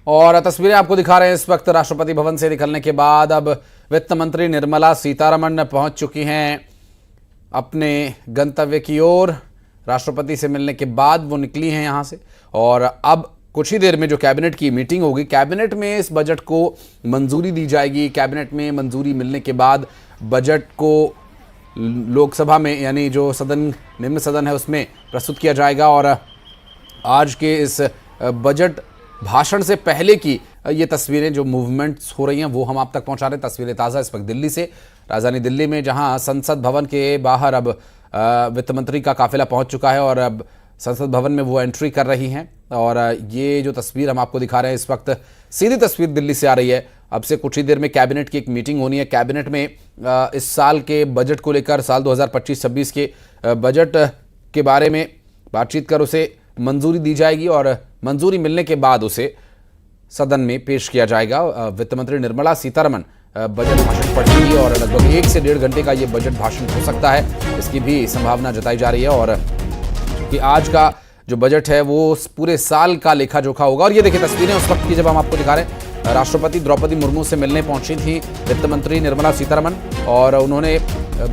और तस्वीरें आपको दिखा रहे हैं इस वक्त राष्ट्रपति भवन से निकलने के बाद अब वित्त मंत्री निर्मला सीतारमण पहुंच चुकी हैं अपने गंतव्य की ओर। राष्ट्रपति से मिलने के बाद वो निकली हैं यहां से और अब कुछ ही देर में जो कैबिनेट की मीटिंग होगी, कैबिनेट में इस बजट को मंजूरी दी जाएगी। कैबिनेट में मंजूरी मिलने के बाद बजट को लोकसभा में यानी जो सदन निम्न सदन है उसमें प्रस्तुत किया जाएगा। और आज के इस बजट भाषण से पहले की ये तस्वीरें जो मूवमेंट्स हो रही हैं वो हम आप तक पहुंचा रहे हैं। तस्वीरें ताज़ा इस वक्त दिल्ली से, राजधानी दिल्ली में, जहां संसद भवन के बाहर अब वित्त मंत्री का काफिला पहुंच चुका है और अब संसद भवन में वो एंट्री कर रही हैं। और ये जो तस्वीर हम आपको दिखा रहे हैं इस वक्त सीधी तस्वीर दिल्ली से आ रही है। अब से कुछ ही देर में कैबिनेट की एक मीटिंग होनी है। कैबिनेट में इस साल के बजट को लेकर, साल 2025-26 के बजट के बारे में बातचीत कर उसे मंजूरी दी जाएगी और मंजूरी मिलने के बाद उसे सदन में पेश किया जाएगा। वित्त मंत्री निर्मला सीतारमण बजट भाषण पढ़ेंगी और लगभग 1 से 1.5 घंटे का ये बजट भाषण हो सकता है, इसकी भी संभावना जताई जा रही है। और कि आज का जो बजट है वो पूरे साल का लेखा जोखा होगा। और ये देखिए तस्वीरें उस वक्त की जब हम आपको दिखा रहे हैं। राष्ट्रपति द्रौपदी मुर्मू से मिलने पहुंची थी वित्त मंत्री निर्मला सीतारमण और उन्होंने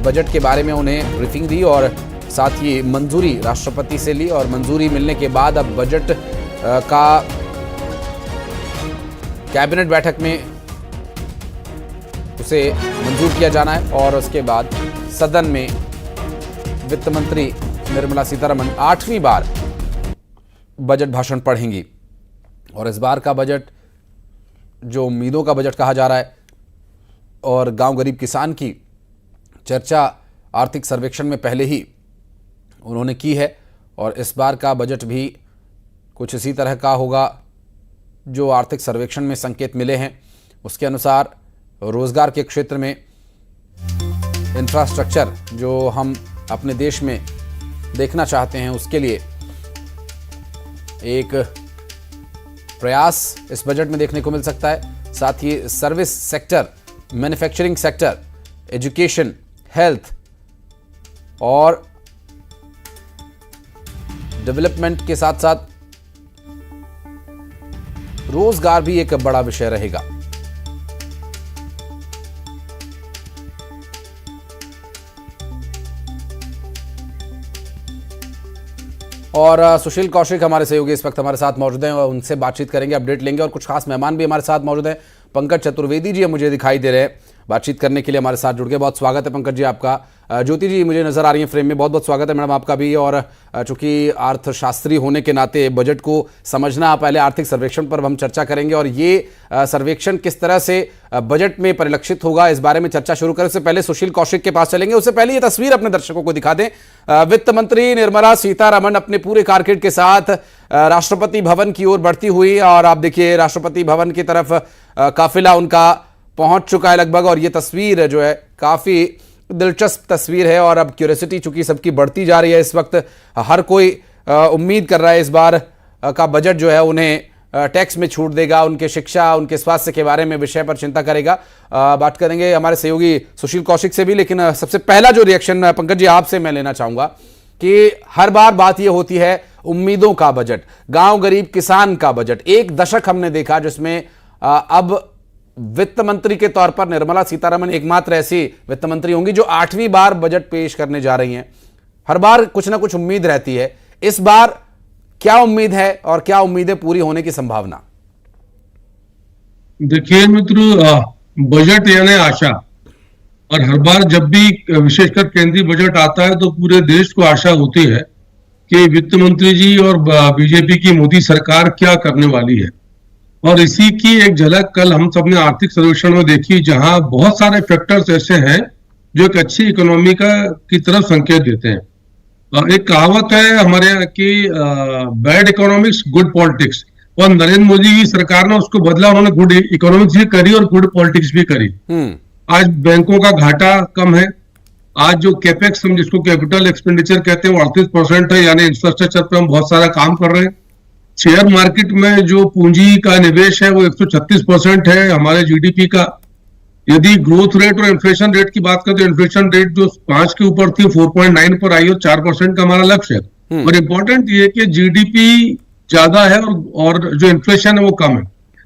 बजट के बारे में उन्हें ब्रीफिंग दी और साथ ही मंजूरी राष्ट्रपति से ली। और मंजूरी मिलने के बाद अब बजट का कैबिनेट बैठक में उसे मंजूर किया जाना है और उसके बाद सदन में वित्त मंत्री निर्मला सीतारमण 8वीं बार बजट भाषण पढ़ेंगी। और इस बार का बजट जो उम्मीदों का बजट कहा जा रहा है और गांव गरीब किसान की चर्चा आर्थिक सर्वेक्षण में पहले ही उन्होंने की है और इस बार का बजट भी कुछ इसी तरह का होगा। जो आर्थिक सर्वेक्षण में संकेत मिले हैं उसके अनुसार रोजगार के क्षेत्र में इंफ्रास्ट्रक्चर जो हम अपने देश में देखना चाहते हैं उसके लिए एक प्रयास इस बजट में देखने को मिल सकता है। साथ ही service sector, manufacturing sector, education, health और डेवलपमेंट के साथ साथ रोजगार भी एक बड़ा विषय रहेगा। और सुशील कौशिक हमारे सहयोगी इस वक्त हमारे साथ मौजूद हैं और उनसे बातचीत करेंगे, अपडेट लेंगे। और कुछ खास मेहमान भी हमारे साथ मौजूद हैं। पंकज चतुर्वेदी जी मुझे दिखाई दे रहे हैं बातचीत करने के लिए हमारे साथ जुड़ गए। बहुत स्वागत है पंकज जी आपका। ज्योति जी मुझे नजर आ रही है फ्रेम में, बहुत बहुत स्वागत है मैडम आपका भी। और चूंकि अर्थशास्त्री होने के नाते बजट को समझना, पहले आर्थिक सर्वेक्षण पर हम चर्चा करेंगे और ये सर्वेक्षण किस तरह से बजट में परिलक्षित होगा इस बारे में चर्चा शुरू करें। उससे पहले सुशील कौशिक के पास चलेंगे। उससे पहले ये तस्वीर अपने दर्शकों को दिखा दें। वित्त मंत्री निर्मला सीतारमण अपने पूरे कारकिर्द के साथ राष्ट्रपति भवन की ओर बढ़ती हुई और आप देखिए राष्ट्रपति भवन की तरफ काफिला उनका पहुंच चुका है लगभग। और ये तस्वीर जो है काफी दिलचस्प तस्वीर है और अब क्यूरियोसिटी चूंकि सबकी बढ़ती जा रही है। इस वक्त हर कोई उम्मीद कर रहा है इस बार का बजट जो है उन्हें टैक्स में छूट देगा, उनके शिक्षा, उनके स्वास्थ्य के बारे में विषय पर चिंता करेगा। बात करेंगे हमारे सहयोगी सुशील कौशिक से भी, लेकिन सबसे पहला जो रिएक्शन पंकज जी आपसे मैं लेना चाहूंगा कि हर बार बात यह होती है उम्मीदों का बजट, गांव गरीब किसान का बजट। 1 दशक हमने देखा जिसमें अब वित्त मंत्री के तौर पर निर्मला सीतारमण एकमात्र ऐसी वित्त मंत्री होंगी जो 8वीं बार बजट पेश करने जा रही हैं। हर बार कुछ ना कुछ उम्मीद रहती है। इस बार क्या उम्मीद है और क्या उम्मीदें पूरी होने की संभावना? देखिए मित्र, बजट यानी आशा। और हर बार जब भी विशेषकर केंद्रीय बजट आता है तो पूरे देश को आशा होती है कि वित्त मंत्री जी और बीजेपी की मोदी सरकार क्या करने वाली है। और इसी की एक झलक कल हम सबने आर्थिक सर्वेक्षण में देखी, जहां बहुत सारे फैक्टर्स ऐसे हैं जो एक अच्छी इकोनॉमी की तरफ संकेत देते हैं। एक कहावत है हमारे यहाँ की, बैड इकोनॉमिक्स गुड पॉलिटिक्स, और नरेंद्र मोदी की सरकार ने उसको बदला। उन्होंने गुड इकोनॉमिक्स भी करी और गुड पॉलिटिक्स भी करी। आज बैंकों का घाटा कम है। आज जो कैपेक्स, हम जिसको कैपिटल एक्सपेंडिचर कहते हैं, वो 38% है, यानी इंफ्रास्ट्रक्चर पर हम बहुत सारा काम कर रहे हैं। शेयर मार्केट में जो पूंजी का निवेश है वो 136% है हमारे जीडीपी का। यदि ग्रोथ रेट और इन्फ्लेशन रेट की बात करें तो इन्फ्लेशन रेट जो 5 के ऊपर थी 4.9 पर आई और 4% का हमारा लक्ष्य है। और इम्पोर्टेंट ये कि जीडीपी ज्यादा है और जो इन्फ्लेशन है वो कम है।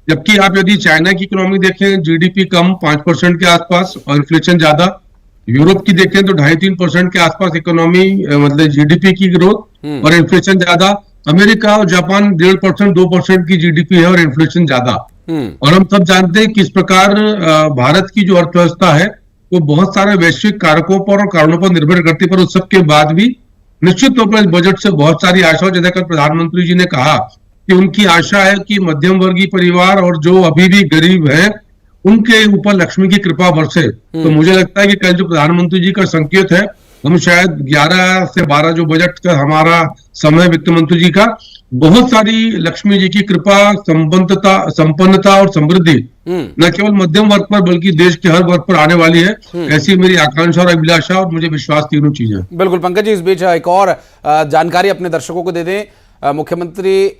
जबकि आप यदि चाइना की इकोनॉमी देखें, जीडीपी कम 5% के आसपास और इन्फ्लेशन ज्यादा। यूरोप की देखें तो 2.5-3% के आसपास इकोनॉमी, मतलब जीडीपी की ग्रोथ और इन्फ्लेशन ज्यादा। अमेरिका और जापान 1.5%, 2% की जीडीपी है और इन्फ्लेशन ज्यादा। और हम सब जानते हैं किस प्रकार भारत की जो अर्थव्यवस्था है वो बहुत सारे वैश्विक कारकों पर और कारणों पर निर्भर करती है, पर उस सब के बाद भी निश्चित तौर पर इस बजट से बहुत सारी आशा, जैसा कल प्रधानमंत्री जी ने कहा कि उनकी आशा है कि मध्यम वर्गीय परिवार और जो अभी भी गरीब है उनके ऊपर लक्ष्मी की कृपा बरसे। तो मुझे लगता है कि कल जो प्रधानमंत्री जी का संकेत है, हम शायद 11 से 12 जो बजट का हमारा समय वित्त मंत्री जी का, बहुत सारी लक्ष्मी जी की कृपा, संपन्नता और समृद्धि न केवल मध्यम वर्ग पर बल्कि देश के हर वर्ग पर आने वाली है। ऐसी मेरी आकांक्षा और अभिलाषा और मुझे विश्वास, तीनों चीजें। बिल्कुल पंकज जी, इस बीच एक और जानकारी अपने दर्शकों को दे दें। मुख्यमंत्री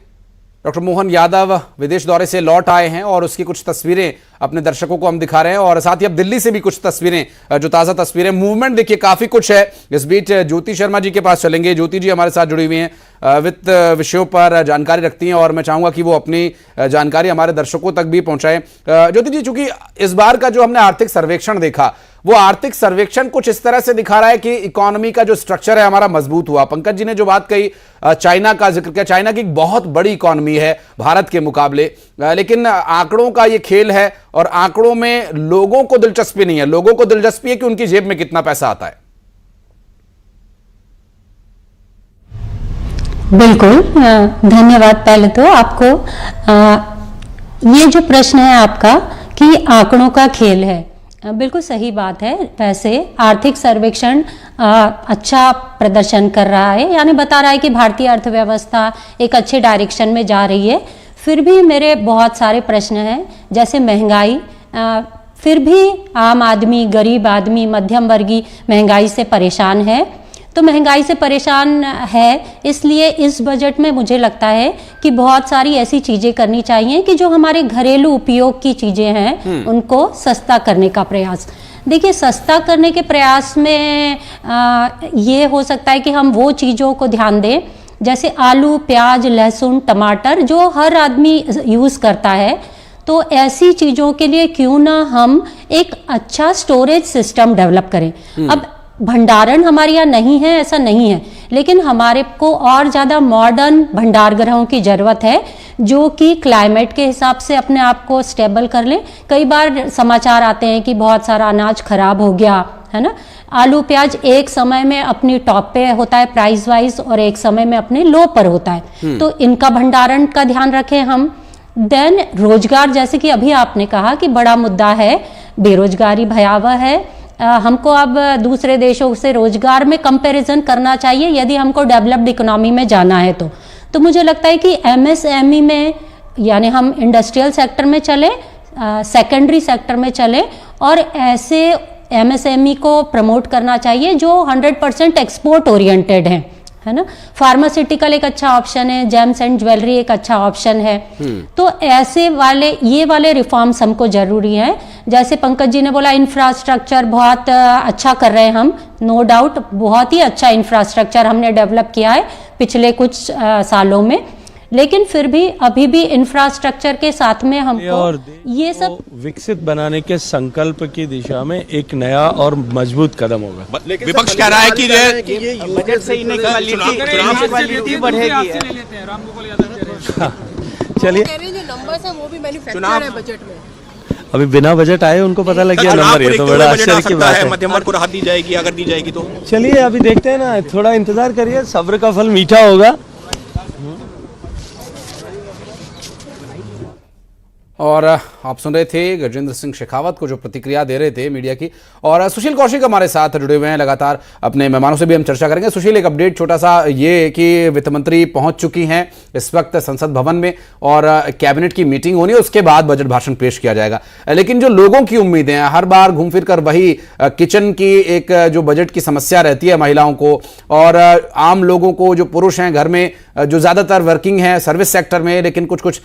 डॉक्टर मोहन यादव विदेश दौरे से लौट आए हैं और उसकी कुछ तस्वीरें अपने दर्शकों को हम दिखा रहे हैं, और साथ ही अब दिल्ली से भी कुछ तस्वीरें, जो ताजा तस्वीरें, मूवमेंट देखिए काफी कुछ है। इस बीच ज्योति शर्मा जी के पास चलेंगे। ज्योति जी हमारे साथ जुड़ी हुई हैं, वित्त विषयों पर जानकारी रखती हैं, और मैं चाहूंगा कि वो अपनी जानकारी हमारे दर्शकों तक भी पहुंचाएं। ज्योति जी, चूंकि इस बार का जो हमने आर्थिक सर्वेक्षण देखा, वो आर्थिक सर्वेक्षण कुछ इस तरह से दिखा रहा है कि इकोनॉमी का जो स्ट्रक्चर है हमारा मजबूत हुआ। पंकज जी ने जो बात कही, चाइना का जिक्र किया, चाइना की एक बहुत बड़ी इकोनॉमी है भारत के मुकाबले, लेकिन आंकड़ों का ये खेल है और आंकड़ों में लोगों को दिलचस्पी नहीं है। लोगों को दिलचस्पी है कि उनकी जेब में कितना पैसा आता है। बिल्कुल, धन्यवाद पहले तो आपको। ये जो प्रश्न है आपका कि आंकड़ों का खेल है, बिल्कुल सही बात है। वैसे आर्थिक सर्वेक्षण अच्छा प्रदर्शन कर रहा है, यानी बता रहा है कि भारतीय अर्थव्यवस्था एक अच्छे डायरेक्शन में जा रही है। फिर भी मेरे बहुत सारे प्रश्न हैं, जैसे महंगाई। फिर भी आम आदमी, गरीब आदमी, मध्यम वर्गीय महंगाई से परेशान है। तो महंगाई से परेशान है, इसलिए इस बजट में मुझे लगता है कि बहुत सारी ऐसी चीज़ें करनी चाहिए कि जो हमारे घरेलू उपयोग की चीज़ें हैं उनको सस्ता करने का प्रयास। देखिए, सस्ता करने के प्रयास में ये हो सकता है कि हम वो चीज़ों को ध्यान दें, जैसे आलू, प्याज, लहसुन, टमाटर, जो हर आदमी यूज़ करता है। तो ऐसी चीज़ों के लिए क्यों ना हम एक अच्छा स्टोरेज सिस्टम डेवलप करें। अब भंडारण हमारे यहाँ नहीं है, ऐसा नहीं है, लेकिन हमारे को और ज़्यादा मॉडर्न भंडारगृहों की ज़रूरत है, जो कि क्लाइमेट के हिसाब से अपने आप को स्टेबल कर लें। कई बार समाचार आते हैं कि बहुत सारा अनाज खराब हो गया है ना। आलू प्याज एक समय में अपनी टॉप पे होता है प्राइस वाइज, और एक समय में अपने लो पर होता है, तो इनका भंडारण का ध्यान रखें हम। देन रोजगार, जैसे कि अभी आपने कहा कि बड़ा मुद्दा है, बेरोजगारी भयावह है। हमको अब दूसरे देशों से रोजगार में कंपैरिजन करना चाहिए यदि हमको डेवलप्ड इकोनॉमी में जाना है। तो मुझे लगता है कि एमएसएमई में, यानी हम इंडस्ट्रियल सेक्टर में चले, सेकेंडरी सेक्टर में चले, और ऐसे एमएसएमई को प्रमोट करना चाहिए जो 100% एक्सपोर्ट ओरिएंटेड है ना। फार्मास्यूटिकल एक अच्छा ऑप्शन है, जेम्स एंड ज्वेलरी एक अच्छा ऑप्शन है। तो ऐसे ये वाले रिफॉर्म्स हमको जरूरी है। जैसे पंकज जी ने बोला, इंफ्रास्ट्रक्चर बहुत अच्छा कर रहे हैं हम, नो डाउट, बहुत ही अच्छा इंफ्रास्ट्रक्चर हमने डेवलप किया है पिछले कुछ सालों में। लेकिन फिर भी अभी भी इंफ्रास्ट्रक्चर के साथ में हमको ये सब विकसित बनाने के संकल्प की दिशा में एक नया और मजबूत कदम होगा। विपक्ष कह रहा है कि ये बजट से इनइक्वालिटी बढ़ेगी। चलिए, जो नंबर्स हैं वो भी मैन्युफैक्चर है बजट में। अभी बिना बजट आए उनको पता लग गया नंबर, ये तो बड़ा आश्चर्य की बात है। मध्यम वर्ग को राहत दी जाएगी, अगर दी जाएगी तो। चलिए अभी देखते हैं ना, थोड़ा इंतजार करिए, सब्र का फल मीठा होगा। और आप सुन रहे थे गजेंद्र सिंह शेखावत को, जो प्रतिक्रिया दे रहे थे मीडिया की। और सुशील कौशिक हमारे साथ जुड़े हुए हैं, लगातार अपने मेहमानों से भी हम चर्चा करेंगे। सुशील, एक अपडेट छोटा सा ये कि वित्त मंत्री पहुंच चुकी हैं इस वक्त संसद भवन में, और कैबिनेट की मीटिंग होनी है, उसके बाद बजट भाषण पेश किया जाएगा। लेकिन जो लोगों की उम्मीदें हैं, हर बार घूम फिर कर वही किचन की एक जो बजट की समस्या रहती है महिलाओं को और आम लोगों को, जो पुरुष हैं घर में, जो ज्यादातर वर्किंग है सर्विस सेक्टर में, लेकिन कुछ कुछ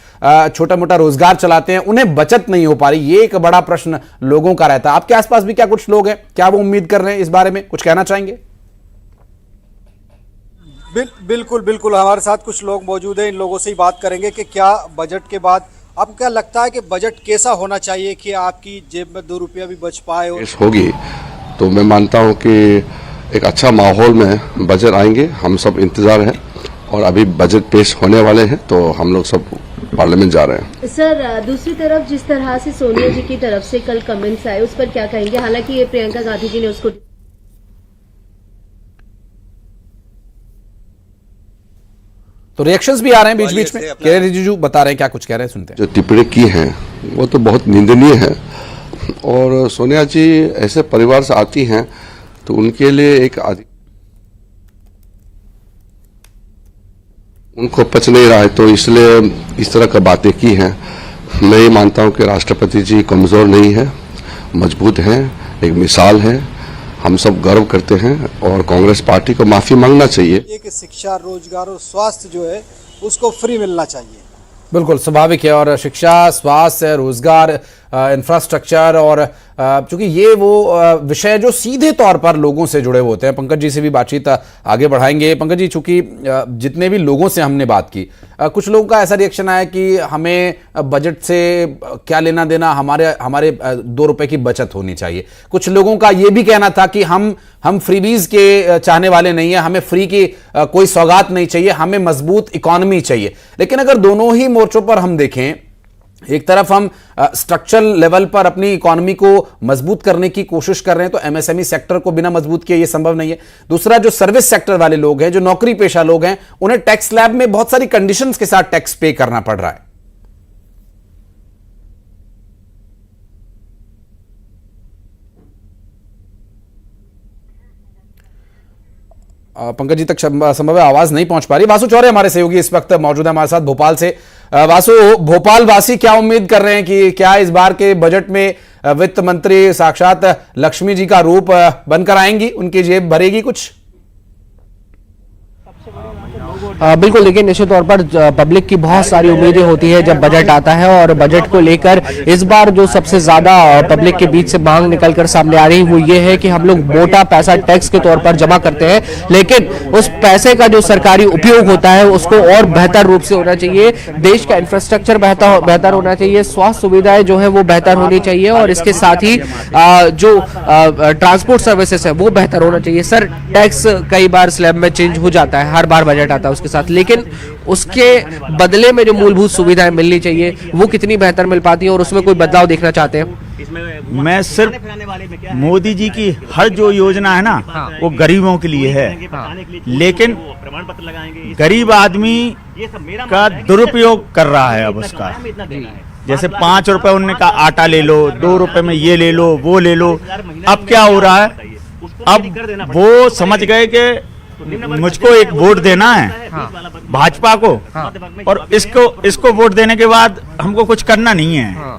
छोटा मोटा रोजगार चलाते हैं, उन्हें बचत नहीं हो पा रही। ये एक बड़ा प्रश्न लोगों का रहता है। आपके आसपास भी क्या कुछ लोग हैं, क्या वो उम्मीद कर रहे हैं, इस बारे में कुछ कहना चाहेंगे? बिल्कुल बिल्कुल, हमारे साथ कुछ लोग मौजूद हैं, इन लोगों से ही बात करेंगे कि क्या बजट के बाद आपको क्या लगता है कि बजट कैसा होना चाहिए कि आपकी जेब में 2 रुपया भी बच पाए? और होगी तो मैं मानता हूं कि एक अच्छा माहौल में बजट आएंगे। हम सब इंतजार है और अभी बजट पेश होने वाले हैं तो हम लोग सब पार्लियामेंट जा रहे हैं। सर, दूसरी तरफ जिस तरह से सोनिया जी की तरफ से कल कमेंट्स आए उस पर क्या कहेंगे? हालांकि ये प्रियंका गांधी जी ने उसको तो रिएक्शंस भी आ रहे हैं बीच बीच में। किरेन रिजिजू बता रहे हैं, क्या कुछ कह रहे हैं, सुनते हैं। जो टिप्पणी की हैं वो तो बहुत निंदनीय है और सोनिया जी ऐसे परिवार से आती हैं तो उनके लिए एक उनको पच नहीं रहा है तो इसलिए इस तरह की बातें की हैं। मैं ये मानता हूं कि राष्ट्रपति जी कमजोर नहीं है, मजबूत हैं, एक मिसाल है। हम सब गर्व करते हैं और कांग्रेस पार्टी को माफी मांगना चाहिए। कि शिक्षा, रोजगार और स्वास्थ्य जो है उसको फ्री मिलना चाहिए। बिल्कुल स्वाभाविक है। और शिक्षा, स्वास्थ्य, रोजगार, इंफ्रास्ट्रक्चर और चूंकि ये वो विषय जो सीधे तौर पर लोगों से जुड़े हुए होते हैं। पंकज जी से भी बातचीत आगे बढ़ाएंगे। पंकज जी, चूंकि जितने भी लोगों से हमने बात की, कुछ लोगों का ऐसा रिएक्शन आया कि हमें बजट से क्या लेना देना, हमारे 2 रुपए की बचत होनी चाहिए। कुछ लोगों का ये भी कहना था कि हम फ्रीबीज के चाहने वाले नहीं है, हमें फ्री की कोई सौगात नहीं चाहिए, हमें मजबूत इकोनॉमी चाहिए। लेकिन अगर दोनों ही मोर्चों पर हम देखें, एक तरफ हम स्ट्रक्चरल लेवल पर अपनी इकोनॉमी को मजबूत करने की कोशिश कर रहे हैं तो एमएसएमई सेक्टर को बिना मजबूत किए ये संभव नहीं है। दूसरा, जो सर्विस सेक्टर वाले लोग हैं, जो नौकरी पेशा लोग हैं, उन्हें टैक्स स्लैब में बहुत सारी कंडीशंस के साथ टैक्स पे करना पड़ रहा है। पंकज जी तक संभव आवाज नहीं पहुंच पा रही। वासु चौरे हमारे सहयोगी इस वक्त मौजूद है हमारे साथ भोपाल से। वासु, भोपाल वासी क्या उम्मीद कर रहे हैं कि क्या इस बार के बजट में वित्त मंत्री साक्षात लक्ष्मी जी का रूप बनकर आएंगी, उनकी जेब भरेगी कुछ? बिल्कुल, देखिए निश्चित तौर पर पब्लिक की बहुत सारी उम्मीदें होती है जब बजट आता है और बजट को लेकर इस बार जो सबसे ज्यादा पब्लिक के बीच से मांग निकलकर सामने आ रही वो ये है कि हम लोग मोटा पैसा टैक्स के तौर पर जमा करते हैं, लेकिन उस पैसे का जो सरकारी उपयोग होता है उसको और बेहतर रूप से होना चाहिए। देश का इंफ्रास्ट्रक्चर बेहतर होना चाहिए, स्वास्थ्य सुविधाएं जो है वो बेहतर होनी चाहिए और इसके साथ ही जो ट्रांसपोर्ट सर्विसेज है वो बेहतर होना चाहिए। सर, टैक्स कई बार स्लैब में चेंज हो जाता है, हर बार बजट आता है उसके साथ, लेकिन उसके बदले में जो मूलभूत सुविधाएं मिलनी चाहिए वो कितनी बेहतर मिल पाती है और उसमें कोई बदलाव देखना चाहते हैं? मैं सिर्फ मोदी जी की हर जो योजना है ना वो गरीबों के लिए है, लेकिन गरीब आदमी का दुरुपयोग कर रहा है। अब उसका जैसे 5 रुपए उन्होंने कहा आटा ले लो, 2 रुपए में ये ले लो, वो ले लो। अब क्या हो रहा है, अब वो समझ गए कि मुझको एक वोट देना है भाजपा को और इसको वोट देने के बाद हमको कुछ करना नहीं है।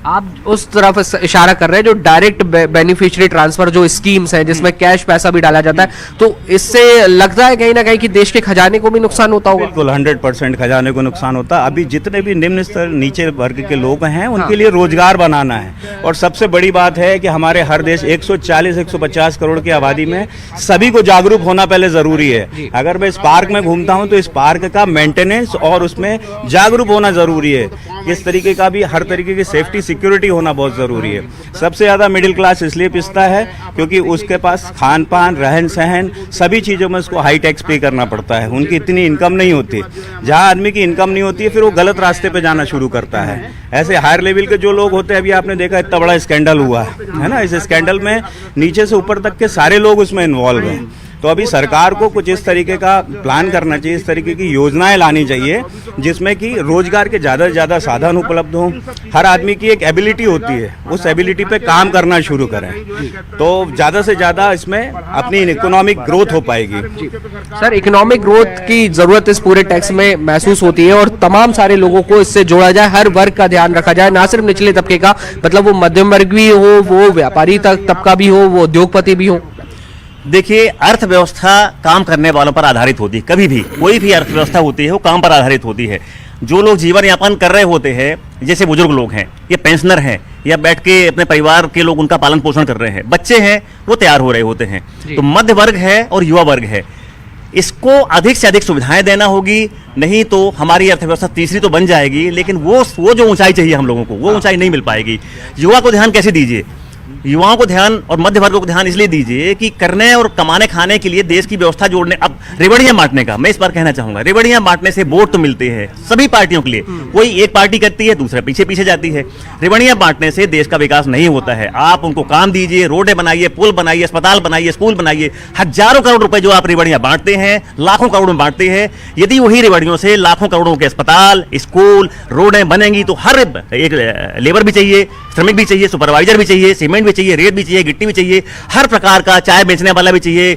आप उस तरफ इशारा कर रहे हैं जो डायरेक्ट बेनिफिशियरी ट्रांसफर जो स्कीम्स हैं जिसमें कैश पैसा भी डाला जाता है, तो इससे लगता है कहीं ना कहीं कि देश के खजाने को भी नुकसान होता होगा। बिल्कुल 100% खजाने को नुकसान होता है। अभी जितने भी निम्न स्तर नीचे वर्ग के लोग हैं उनके लिए रोजगार बनाना है और सबसे बड़ी बात है कि हमारे हर देश 140-150 करोड़ की आबादी में सभी को जागरूक होना पहले जरूरी है। अगर मैं इस पार्क में घूमता हूं तो इस पार्क का मेंटेनेंस और उसमें जागरूक होना जरूरी है। इस तरीके का भी हर तरीके की सेफ्टी सिक्योरिटी होना बहुत जरूरी है। सबसे ज्यादा मिडिल क्लास इसलिए पिसता है क्योंकि उसके पास खान पान, रहन सहन सभी चीजों में उसको हाई टैक्स पे करना पड़ता है। उनकी इतनी इनकम नहीं होती। जहां आदमी की इनकम नहीं होती है फिर वो गलत रास्ते पे जाना शुरू करता है। ऐसे हायर लेवल के जो लोग होते हैं, अभी आपने देखा इतना बड़ा स्कैंडल हुआ है ना, इस स्कैंडल में नीचे से ऊपर तक के सारे लोग उसमें इन्वॉल्व हैं। तो अभी सरकार को कुछ इस तरीके का प्लान करना चाहिए, इस तरीके की योजनाएं लानी चाहिए जिसमें कि रोजगार के ज़्यादा से ज़्यादा साधन उपलब्ध हों। हर आदमी की एक एबिलिटी होती है, उस एबिलिटी पे काम करना शुरू करें तो ज़्यादा से ज़्यादा इसमें अपनी इकोनॉमिक ग्रोथ हो पाएगी। सर, इकोनॉमिक ग्रोथ की ज़रूरत इस पूरे टैक्स में महसूस होती है और तमाम सारे लोगों को इससे जोड़ा जाए, हर वर्ग का ध्यान रखा जाए, ना सिर्फ निचले तबके का, मतलब वो मध्यम वर्ग भी हो, वो व्यापारी तबका भी हो, वो उद्योगपति भी हो। देखिए, अर्थव्यवस्था काम करने वालों पर आधारित होती है। कभी भी कोई भी अर्थव्यवस्था होती है वो काम पर आधारित होती है। जो लोग जीवन यापन कर रहे होते हैं, जैसे बुजुर्ग लोग हैं या पेंशनर हैं या बैठ के अपने परिवार के लोग उनका पालन पोषण कर रहे हैं, बच्चे हैं वो तैयार हो रहे होते हैं, तो मध्य वर्ग है और युवा वर्ग है। इसको अधिक से अधिक सुविधाएं देना होगी, नहीं तो हमारी अर्थव्यवस्था तीसरी तो बन जाएगी, लेकिन वो जो ऊंचाई चाहिए हम लोगों को, वो ऊंचाई नहीं मिल पाएगी। युवा को ध्यान कैसे दीजिए? युवाओं को ध्यान और मध्य वर्ग को ध्यान इसलिए दीजिए कि करने और कमाने खाने के लिए देश की व्यवस्था जोड़ने, अब रेवड़ियां बांटने का मैं इस बार कहना चाहूंगा, रेवड़ियां बांटने से वोट तो मिलते हैं सभी पार्टियों के लिए, कोई एक पार्टी करती है दूसरा पीछे पीछे जाती है। रेवड़ियां बांटने से देश का विकास नहीं होता है। आप उनको काम दीजिए, रोडें बनाइए, पुल बनाइए, अस्पताल बनाइए, स्कूल बनाइए। हजारों करोड़ रुपए जो आप रेवड़ियां बांटते हैं, लाखों करोड़ में बांटते हैं, यदि वही रेवड़ियों से लाखों करोड़ों के अस्पताल, स्कूल, रोडें बनेंगी तो हर एक लेबर भी चाहिए, श्रमिक भी चाहिए, सुपरवाइजर भी चाहिए, सीमेंट भी चाहिए, रेत भी चाहिए, गिट्टी भी चाहिए, हर प्रकार का, चाय बेचने वाला भी चाहिए,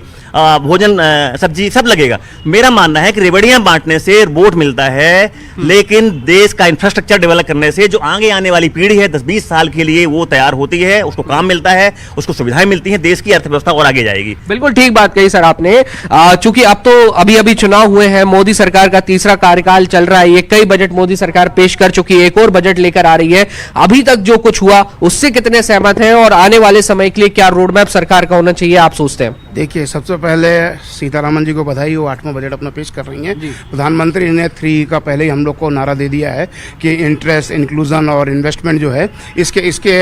भोजन सब्जी सब लगेगा। मेरा मानना है कि रेवड़ियां बांटने से वोट मिलता है, लेकिन देश का इंफ्रास्ट्रक्चर डेवलप करने से जो आगे आने वाली पीढ़ी है 10-20 साल के लिए वो तैयार होती है, उसको काम मिलता है, उसको सुविधाएं मिलती हैं, देश की अर्थव्यवस्था और आगे जाएगी। बिल्कुल ठीक बात कही सर आपने। चूंकि अब तो अभी चुनाव हुए हैं, मोदी सरकार का तीसरा कार्यकाल चल रहा है, ये कई बजट मोदी सरकार पेश कर चुकी है, एक और बजट लेकर आ रही है। अभी तक जो कुछ हुआ उससे कितने सहमत हैं और आने वाले समय के लिए क्या रोडमैप सरकार का होना चाहिए आप सोचते हैं? देखिए, सबसे पहले सीतारामन जी को बधाई, वो 8वां बजट अपना पेश कर रही हैं। प्रधानमंत्री ने 3 का पहले ही हम लोग को नारा दे दिया है कि इंटरेस्ट, इंक्लूजन और इन्वेस्टमेंट जो है इसके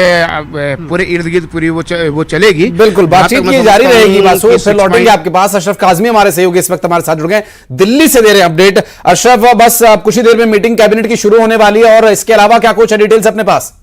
पूरे इर्द गिर्द पूरी वो चलेगी। बिल्कुल, बातचीत की जारी रहेगी। फिर लौटेंगे आपके पास। अशरफ काज़मी हमारे सहयोगी इस वक्त हमारे साथ जुड़ गए, दिल्ली से दे रहे हैं अपडेट। अशरफ, बस कुछ ही देर में मीटिंग कैबिनेट की शुरू होने वाली है और इसके अलावा क्या कुछ डिटेल्स अपने पास?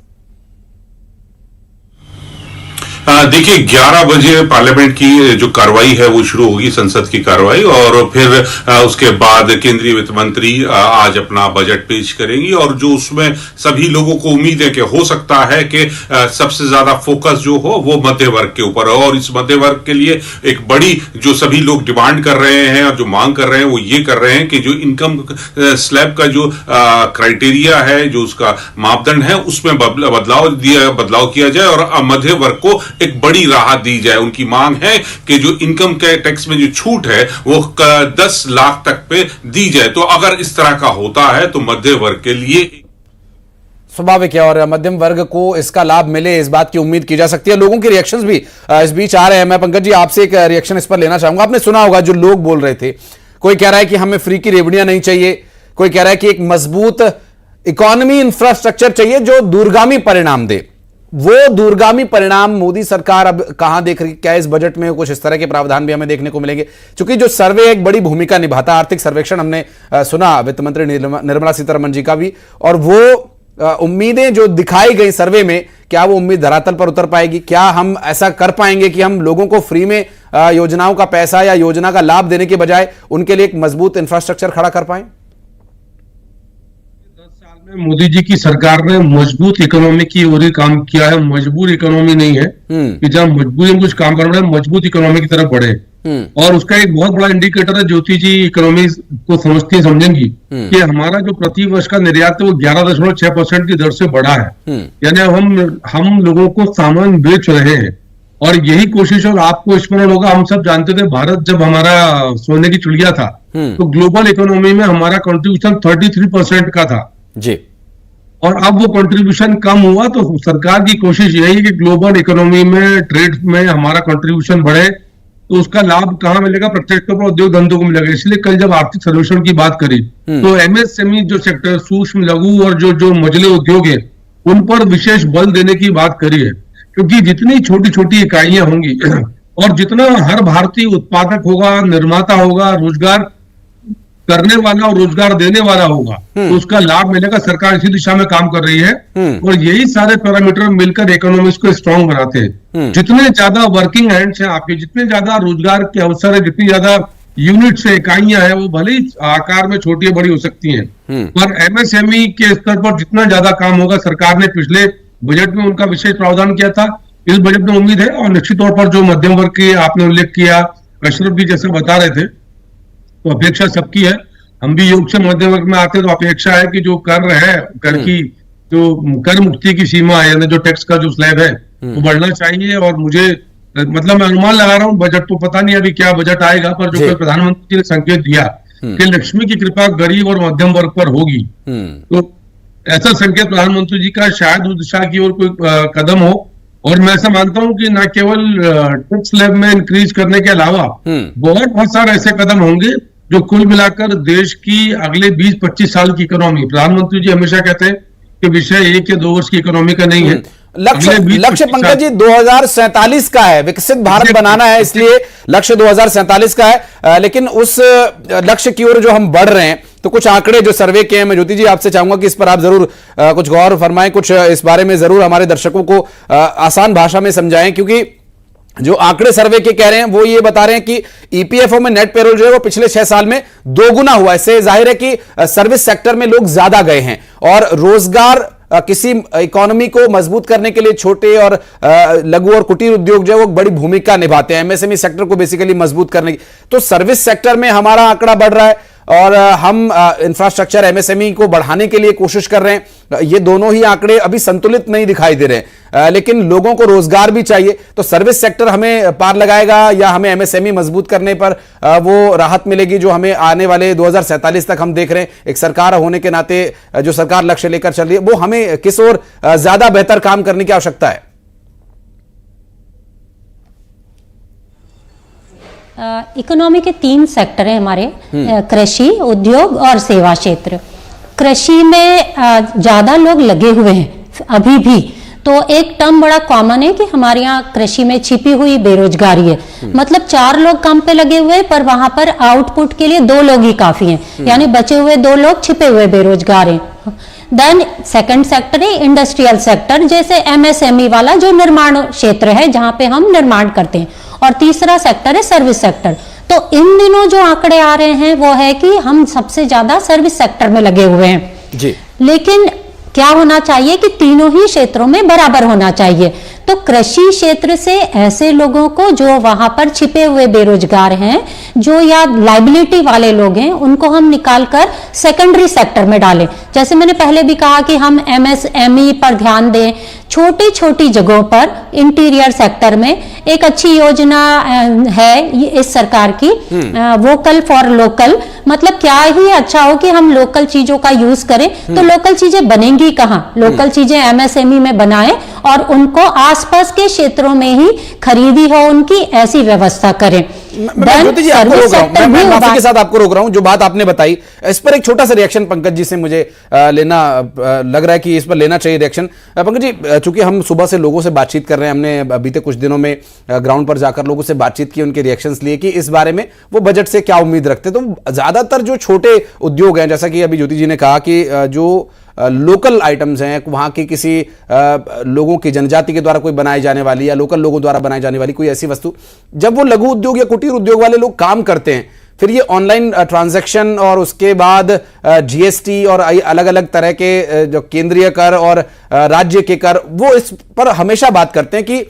देखिए, 11 बजे पार्लियामेंट की जो कार्रवाई है वो शुरू होगी, संसद की कार्रवाई, और फिर उसके बाद केंद्रीय वित्त मंत्री आज अपना बजट पेश करेंगी। और जो उसमें सभी लोगों को उम्मीद है कि हो सकता है कि सबसे ज्यादा फोकस जो हो वो मध्य वर्ग के ऊपर हो, और इस मध्य वर्ग के लिए एक बड़ी जो सभी लोग डिमांड कर रहे हैं और जो मांग कर रहे हैं वो ये कर रहे हैं कि जो इनकम स्लैब का जो क्राइटेरिया है, जो उसका मापदंड है, उसमें बदलाव किया जाए और मध्य वर्ग को एक बड़ी राहत दी जाए। उनकी मांग है कि जो इनकम के टैक्स में जो छूट है वो 10 लाख तक पे दी जाए। तो अगर इस तरह का होता है तो मध्य वर्ग के लिए स्वाभाविक है और मध्यम वर्ग को इसका लाभ मिले, इस बात की उम्मीद की जा सकती है। लोगों के रिएक्शंस भी इस बीच आ रहे हैं। मैं पंकज जी आपसे एक रिएक्शन इस पर लेना चाहूंगा। आपने सुना होगा जो लोग बोल रहे थे, कोई कह रहा है कि हमें फ्री की रेवड़ियां नहीं चाहिए, कोई कह रहा है कि एक मजबूत इकोनॉमी इंफ्रास्ट्रक्चर चाहिए जो दूरगामी परिणाम दे। वो दूरगामी परिणाम मोदी सरकार अब कहां देख रही? क्या इस बजट में कुछ इस तरह के प्रावधान भी हमें देखने को मिलेंगे? क्योंकि जो सर्वे एक बड़ी भूमिका निभाता, आर्थिक सर्वेक्षण हमने सुना वित्त मंत्री निर्मला सीतारमण जी का भी, और वो उम्मीदें जो दिखाई गई सर्वे में, क्या वो उम्मीद धरातल पर उतर पाएगी? क्या हम ऐसा कर पाएंगे कि हम लोगों को फ्री में योजनाओं का पैसा या योजना का लाभ देने के बजाय उनके लिए एक मजबूत इंफ्रास्ट्रक्चर खड़ा कर पाए? मोदी जी की सरकार ने मजबूत इकोनॉमी की ओर ही काम किया है। मजबूर इकोनॉमी नहीं है कि जहां मजबूरी में कुछ काम करना है, मजबूत इकोनॉमी की तरफ बढ़े। और उसका एक बहुत बड़ा इंडिकेटर है, ज्योति जी इकोनॉमी को समझती समझेंगी कि हमारा जो प्रति वर्ष का निर्यात है वो 11.6% की दर से बढ़ा है। यानी हम लोगों को सामान बेच रहे हैं। और यही कोशिश, और आपको स्मरण होगा, हम सब जानते थे भारत जब हमारा सोने की चिड़िया था तो ग्लोबल इकोनॉमी में हमारा कंट्रीब्यूशन 33% का था जी। और अब वो कंट्रीब्यूशन कम हुआ। तो सरकार की कोशिश यही है कि ग्लोबल इकोनॉमी में, ट्रेड में हमारा कंट्रीब्यूशन बढ़े। तो उसका लाभ कहां मिलेगा? प्रत्यक्ष तौर पर उद्योग धंधों को मिलेगा। इसलिए कल जब आर्थिक सर्वेक्षण की बात करी तो एमएसएमई जो सेक्टर, सूक्ष्म लघु और जो मझले उद्योग है, उन पर विशेष बल देने की बात करी है। क्योंकि जितनी छोटी छोटी इकाइयां होंगी और जितना हर भारतीय उत्पादक होगा, निर्माता होगा, रोजगार करने वाला और रोजगार देने वाला होगा, तो उसका लाभ मिलेगा। सरकार इसी दिशा में काम कर रही है और यही सारे पैरामीटर मिलकर इकोनॉमी को स्ट्रांग बनाते हैं। जितने ज्यादा वर्किंग हैंड्स हैं आपके, जितने ज्यादा रोजगार के अवसर है, जितनी ज्यादा यूनिट्स है, इकाइयां हैं, वो भले ही आकार में छोटी या बड़ी हो सकती हैं, पर एमएसएमई के स्तर पर जितना ज्यादा काम होगा, सरकार ने पिछले बजट में उनका विशेष प्रावधान किया था, इस बजट में उम्मीद है। और निश्चित तौर पर जो मध्यम वर्ग की आपने उल्लेख किया, अशरफ भी जैसे बता रहे थे, तो अपेक्षा सबकी है। हम भी योग से मध्य वर्ग में आते हैं, तो अपेक्षा है कि जो कर रहे हैं, कर की जो कर मुक्ति की सीमा है, यानी जो टैक्स का जो स्लैब है वो बढ़ना चाहिए। और मुझे मतलब मैं अनुमान लगा रहा हूँ, बजट तो पता नहीं अभी क्या बजट आएगा, पर जो प्रधानमंत्री ने संकेत दिया कि लक्ष्मी की कृपा गरीब और मध्यम वर्ग पर होगी, तो ऐसा संकेत प्रधानमंत्री जी का शायद उस दिशा की ओर कोई कदम हो। और मैं ऐसा मानता हूं कि न केवल टैक्स स्लैब में इंक्रीज करने के अलावा बहुत सारे ऐसे कदम होंगे जो कुल मिलाकर देश की अगले 20-25 साल की इकोनॉमी, प्रधानमंत्री जी हमेशा कहते हैं कि विषय 1 या 2 वर्ष की इकोनॉमी का नहीं है। लक्ष्य पंकज जी 2047 का है, विकसित भारत बनाना है, इसलिए लक्ष्य 2047 का है। लेकिन उस लक्ष्य की ओर जो हम बढ़ रहे हैं, तो कुछ आंकड़े जो सर्वे के हैं, मैं ज्योति जी आपसे चाहूंगा कि इस पर आप जरूर कुछ गौर फरमाएं, कुछ इस बारे में जरूर हमारे दर्शकों को आसान भाषा में समझाएं, क्योंकि जो आंकड़े सर्वे के कह रहे हैं वो ये बता रहे हैं कि ईपीएफओ में नेट पेरोल जो है वो पिछले 6 साल में 2 गुना हुआ है। इससे जाहिर है कि सर्विस सेक्टर में लोग ज्यादा गए हैं और रोजगार किसी इकोनॉमी को मजबूत करने के लिए छोटे और लघु और कुटीर उद्योग जो है वो बड़ी भूमिका निभाते हैं, एमएसएमई सेक्टर को बेसिकली मजबूत करने की। तो सर्विस सेक्टर में हमारा आंकड़ा बढ़ रहा है और हम इंफ्रास्ट्रक्चर एमएसएमई को बढ़ाने के लिए कोशिश कर रहे हैं। ये दोनों ही आंकड़े अभी संतुलित नहीं दिखाई दे रहे, लेकिन लोगों को रोजगार भी चाहिए। तो सर्विस सेक्टर हमें पार लगाएगा या हमें एमएसएमई मजबूत करने पर वो राहत मिलेगी जो हमें आने वाले 2047 तक हम देख रहे हैं। एक सरकार होने के नाते जो सरकार लक्ष्य लेकर चल रही है, वो हमें किस ओर ज्यादा बेहतर काम करने की आवश्यकता है? इकोनॉमी के 3 सेक्टर हैं हमारे, कृषि, उद्योग और सेवा क्षेत्र। कृषि में ज्यादा लोग लगे हुए हैं अभी भी। तो एक टर्म बड़ा कॉमन है कि हमारे यहाँ कृषि में छिपी हुई बेरोजगारी है। मतलब 4 लोग काम पे लगे हुए, पर वहां पर आउटपुट के लिए 2 लोग ही काफी हैं, यानी बचे हुए 2 लोग छिपे हुए बेरोजगार हैं। देन सेकंड सेक्टर है इंडस्ट्रियल सेक्टर, जैसे एमएसएमई वाला जो निर्माण क्षेत्र है जहां पे हम निर्माण करते हैं। और तीसरा सेक्टर है सर्विस सेक्टर। तो इन दिनों जो आंकड़े आ रहे हैं वो है कि हम सबसे ज्यादा सर्विस सेक्टर में लगे हुए हैं जी। लेकिन क्या होना चाहिए कि तीनों ही क्षेत्रों में बराबर होना चाहिए। तो कृषि क्षेत्र से ऐसे लोगों को जो वहां पर छिपे हुए बेरोजगार हैं, जो या लाइबिलिटी वाले लोग हैं, उनको हम निकालकर सेकेंडरी सेक्टर में डालें। जैसे मैंने पहले भी कहा कि हम एमएसएमई पर ध्यान दें, छोटी छोटी जगहों पर इंटीरियर सेक्टर में एक अच्छी योजना है इस सरकार की, वोकल फॉर लोकल। मतलब क्या ही अच्छा हो कि हम लोकल चीजों का यूज करें, तो लोकल चीजें बनेंगी कहाँ? लोकल चीजें एमएसएमई में बनाएं और उनको आसपास के क्षेत्रों में ही खरीदी हो उनकी, ऐसी व्यवस्था करें। ज्योति जी आपको रोक रहा हूं, मैं माफी के साथ आपको रोक रहा हूं। जो बात आपने बताई इस पर एक छोटा सा रिएक्शन पंकज जी से मुझे लेना लग रहा है कि इस पर लेना चाहिए रिएक्शन। पंकज जी, चूंकि हम सुबह से लोगों से बातचीत कर रहे हैं, हमने बीते कुछ दिनों में ग्राउंड पर जाकर लोगों से बातचीत की, उनके रिएक्शंस लिए कि इस बारे में वो बजट से क्या उम्मीद रखते। तो ज्यादातर जो छोटे उद्योग हैं, जैसा कि अभी ज्योति जी ने कहा कि जो लोकल आइटम्स हैं, वहां की किसी लोगों की जनजाति के द्वारा कोई बनाई जाने वाली या लोकल लोगों द्वारा बनाई जाने वाली कोई ऐसी वस्तु, जब वो लघु उद्योग या कुटीर उद्योग वाले लोग काम करते हैं, फिर ये ऑनलाइन ट्रांजैक्शन और उसके बाद जीएसटी और अलग अलग तरह के जो केंद्रीय कर और राज्य के कर, वो इस पर हमेशा बात करते हैं कि